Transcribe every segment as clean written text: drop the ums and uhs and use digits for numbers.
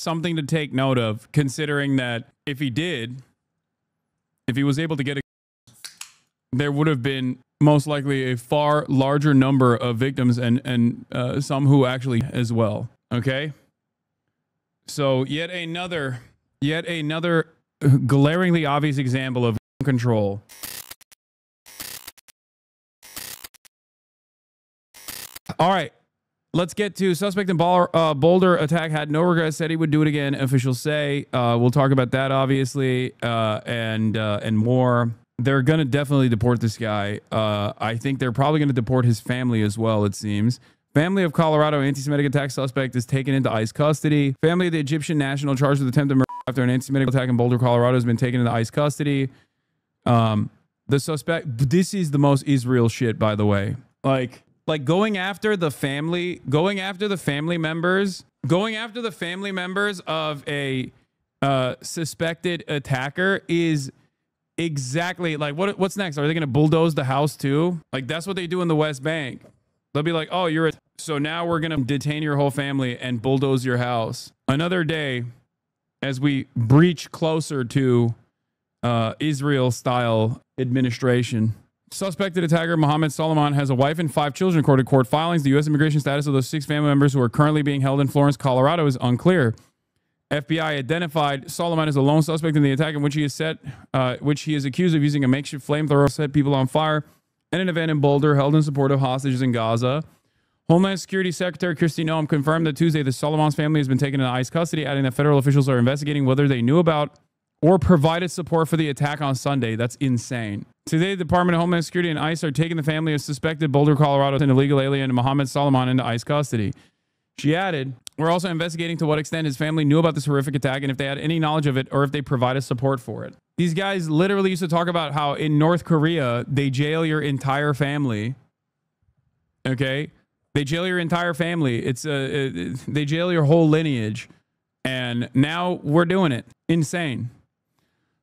something to take note of, considering that if he was able to get there would have been most likely a far larger number of victims and some who actually as well. Okay. So yet another glaringly obvious example of control. All right. Let's get to suspect in Boulder attack had no regrets, said he would do it again. Officials say. We'll talk about that, obviously, and more. They're going to definitely deport this guy. I think they're probably going to deport his family as well, it seems. Family of Colorado anti-Semitic attack suspect is taken into ICE custody. Family of the Egyptian national charged with attempted murder after an anti-Semitic attack in Boulder, Colorado has been taken into ICE custody. The suspect, this is the most Israel shit, by the way. Like going after the family members of a suspected attacker is exactly like what's next? Are they going to bulldoze the house too? Like that's what they do in the West Bank. They'll be like, oh, so now we're going to detain your whole family and bulldoze your house. Another day as we breach closer to Israel-style administration. Suspected attacker Mohammed Solomon has a wife and 5 children, according to court filings. The U.S. immigration status of those 6 family members who are currently being held in Florence, Colorado is unclear. FBI identified Solomon as a lone suspect in the attack in which he is accused of using a makeshift flamethrower to set people on fire in an event in Boulder held in support of hostages in Gaza. Homeland Security Secretary Kristi Noem confirmed that Tuesday the Solomon's family has been taken into ICE custody, adding that federal officials are investigating whether they knew about or provided support for the attack on Sunday. That's insane. Today, the Department of Homeland Security and ICE are taking the family of suspected Boulder, Colorado, and illegal alien Mohammed Solomon into ICE custody. She added, we're also investigating to what extent his family knew about this horrific attack and if they had any knowledge of it or if they provided support for it. These guys literally used to talk about how in North Korea, they jail your entire family. Okay? They jail your entire family. They jail your whole lineage. And now we're doing it. Insane.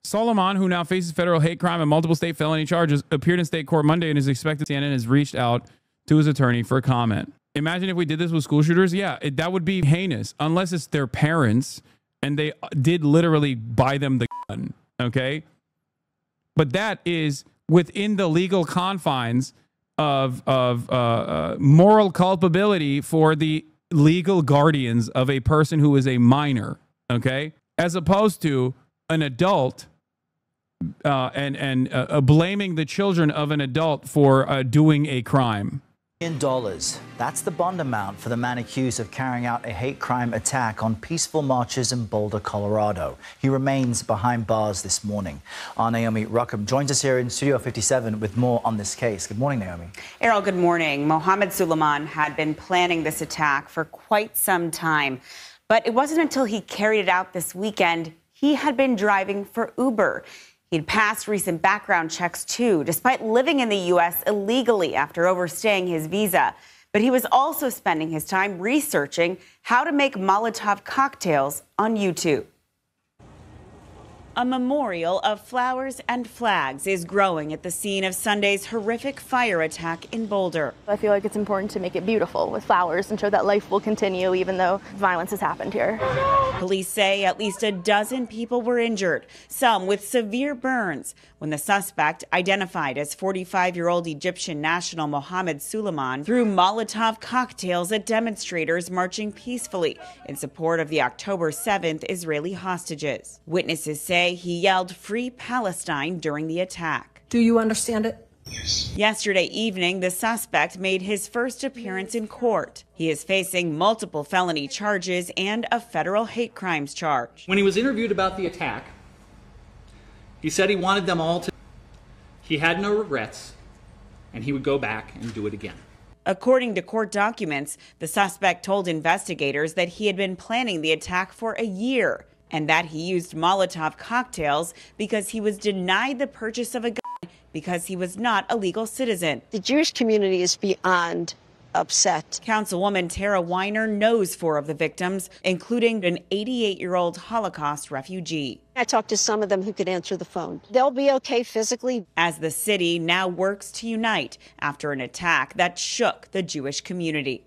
Solomon, who now faces federal hate crime and multiple state felony charges, appeared in state court Monday and is expected. CNN has reached out to his attorney for comment. Imagine if we did this with school shooters. Yeah, that would be heinous unless it's their parents and they did literally buy them the gun. Okay. But that is within the legal confines of moral culpability for the legal guardians of a person who is a minor. Okay. As opposed to an adult blaming the children of an adult for doing a crime. $1 million. That's the bond amount for the man accused of carrying out a hate crime attack on peaceful marchers in Boulder, Colorado. He remains behind bars this morning. Our Naomi Ruckham joins us here in Studio 57 with more on this case. Good morning, Naomi. Errol, good morning. Mohammed Solomon had been planning this attack for quite some time, but it wasn't until he carried it out this weekend he had been driving for Uber. He'd passed recent background checks, too, despite living in the U.S. illegally after overstaying his visa. But he was also spending his time researching how to make Molotov cocktails on YouTube. A memorial of flowers and flags is growing at the scene of Sunday's horrific fire attack in Boulder. I feel like it's important to make it beautiful with flowers and show that life will continue even though violence has happened here. Police say at least a dozen people were injured, some with severe burns, when the suspect, identified as 45-year-old Egyptian national Mohammed Solomon, threw Molotov cocktails at demonstrators marching peacefully in support of the October 7th Israeli hostages. Witnesses say he yelled "Free Palestine" during the attack. Do you understand it? Yesterday evening, the suspect made his first appearance in court. He is facing multiple felony charges and a federal hate crimes charge. When he was interviewed about the attack, he said he wanted them all to. He had no regrets, and he would go back and do it again. According to court documents, the suspect told investigators that he had been planning the attack for a year and that he used Molotov cocktails because he was denied the purchase of a gun because he was not a legal citizen. The Jewish community is beyond upset. Councilwoman Tara Weiner knows 4 of the victims, including an 88-year-old Holocaust refugee. I talked to some of them who could answer the phone. They'll be okay physically. As the city now works to unite after an attack that shook the Jewish community.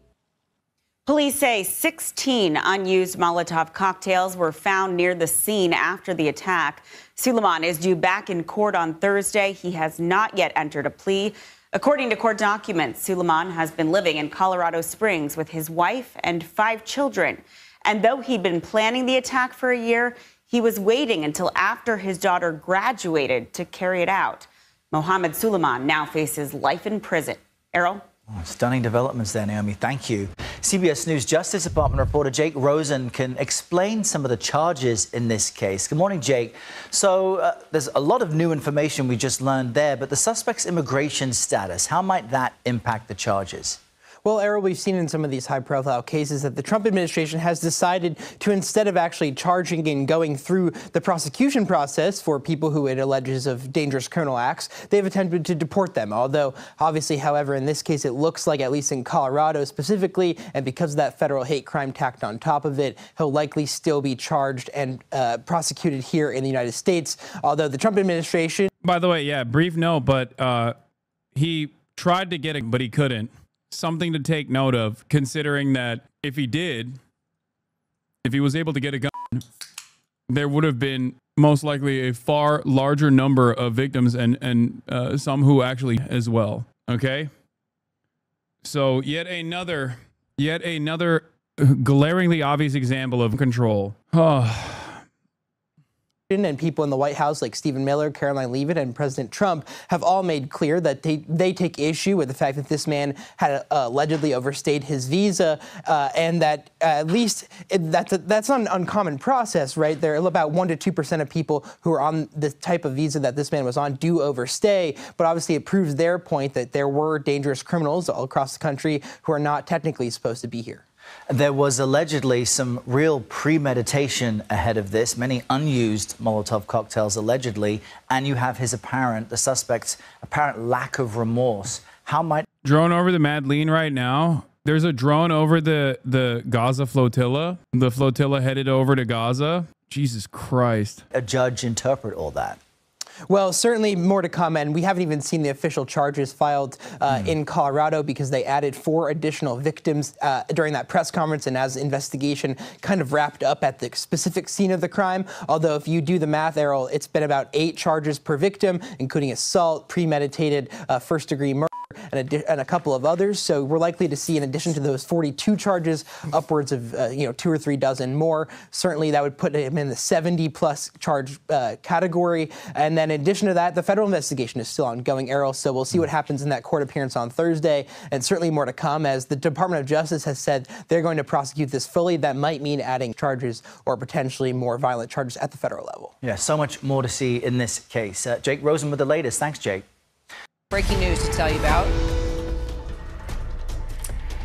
Police say 16 unused Molotov cocktails were found near the scene after the attack. Suleiman is due back in court on Thursday. He has not yet entered a plea. According to court documents, Suleiman has been living in Colorado Springs with his wife and 5 children. And though he'd been planning the attack for a year, he was waiting until after his daughter graduated to carry it out. Mohammed Suleiman now faces life in prison. Errol? Oh, stunning developments there, Naomi. Thank you. CBS News Justice Department reporter Jake Rosen can explain some of the charges in this case. Good morning, Jake. So there's a lot of new information we just learned there, but the suspect's immigration status, how might that impact the charges? Well, Errol, we've seen in some of these high-profile cases that the Trump administration has decided to, instead of actually charging and going through the prosecution process for people who it alleges of dangerous criminal acts, they've attempted to deport them. Although, obviously, however, in this case, it looks like, at least in Colorado specifically, and because of that federal hate crime tacked on top of it, he'll likely still be charged and prosecuted here in the United States. Although the Trump administration... By the way, yeah, brief note, but he tried to get it, but he couldn't. Something to take note of, considering that if he was able to get a gun, there would have been most likely a far larger number of victims and some who actually as well. Okay. So yet another glaringly obvious example of control. Oh. And people in the White House like Stephen Miller, Caroline Leavitt, and President Trump have all made clear that they take issue with the fact that this man had allegedly overstayed his visa, and that at least that's not an uncommon process, right? There are about 1% to 2% of people who are on the type of visa that this man was on do overstay, but obviously it proves their point that there were dangerous criminals all across the country who are not technically supposed to be here. There was allegedly some real premeditation ahead of this, many unused Molotov cocktails allegedly, and you have the suspect's apparent lack of remorse. How might... Drone over the Madeleine right now. There's a drone over the Gaza flotilla. The flotilla headed over to Gaza. Jesus Christ. A judge interpret all that? Well, certainly more to come, and we haven't even seen the official charges filed in Colorado because they added 4 additional victims during that press conference and as investigation kind of wrapped up at the specific scene of the crime. Although if you do the math, Errol, it's been about 8 charges per victim, including assault, premeditated, first-degree murder, and a couple of others. So we're likely to see, in addition to those 42 charges, upwards of 2 or 3 dozen more. Certainly that would put him in the 70-plus charge category. And then in addition to that, the federal investigation is still ongoing, Errol. So we'll see what happens in that court appearance on Thursday, and certainly more to come, as the Department of Justice has said they're going to prosecute this fully. That might mean adding charges or potentially more violent charges at the federal level. Yeah, so much more to see in this case. Jake Rosen with the latest. Thanks, Jake. Breaking news to tell you about.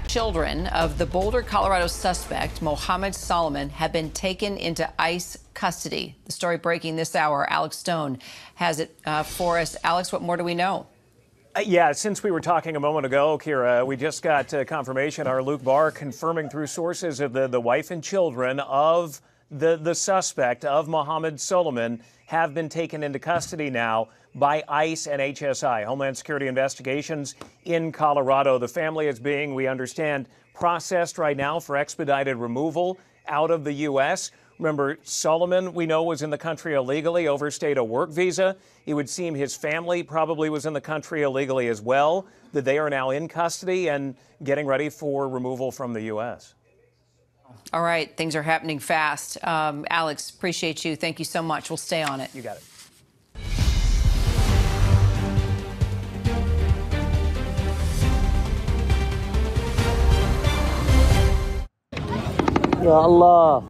Children of the Boulder, Colorado suspect, Mohammed Suleiman, have been taken into ICE custody. The story breaking this hour. Alex Stone has it for us. Alex, what more do we know? Yeah, since we were talking a moment ago, Kira, we just got confirmation. Our Luke Barr confirming through sources of the wife and children of the suspect of Mohammed Suleiman have been taken into custody now by ICE and HSI, Homeland Security Investigations in Colorado. The family is being, we understand, processed right now for expedited removal out of the U.S. Remember, Suleiman, we know, was in the country illegally, overstayed a work visa. It would seem his family probably was in the country illegally as well, that they are now in custody and getting ready for removal from the U.S. All right, things are happening fast. Alex, appreciate you. Thank you so much. We'll stay on it. You got it. Ya Allah.